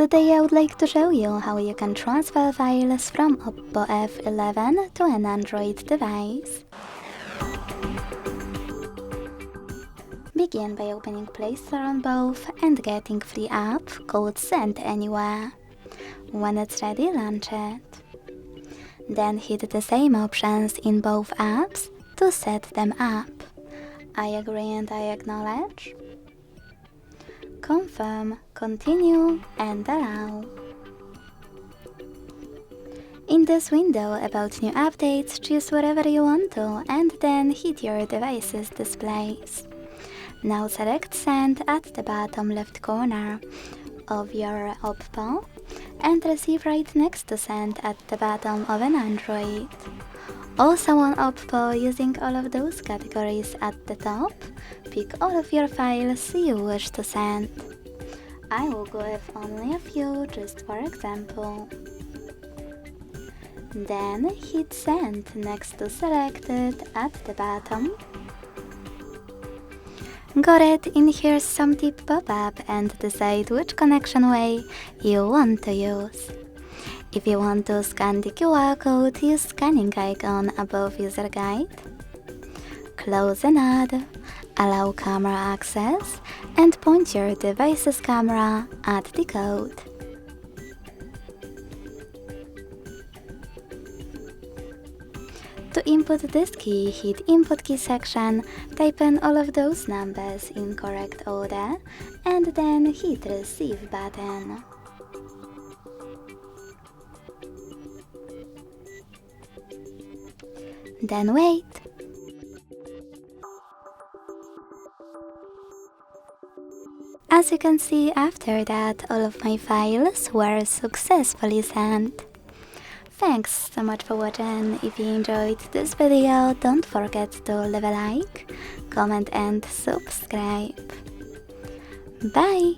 Today I would like to show you how you can transfer files from OPPO F11 to an Android device. Begin by opening Play Store on both and getting free app called Send Anywhere. When it's ready, launch it. Then hit the same options in both apps to set them up. I agree and I acknowledge. Confirm, continue and allow. In this window about new updates, choose whatever you want to and then hit your device's displays. Now select Send at the bottom left corner of your OPPO and receive right next to Send at the bottom of an Android. Also on OPPO, using all of those categories at the top, pick all of your files you wish to send. I will go with only a few, just for example. Then hit Send next to Selected at the bottom. Got it, in here's some tip pop-up and decide which connection way you want to use. If you want to scan the QR code, use scanning icon above user guide. Close and add, allow camera access, and point your device's camera at the code. To input this key, hit Input Key section, type in all of those numbers in correct order, and then hit Receive button. Then wait. As you can see, after that, all of my files were successfully sent. Thanks so much for watching. If you enjoyed this video, don't forget to leave a like, comment and subscribe. Bye!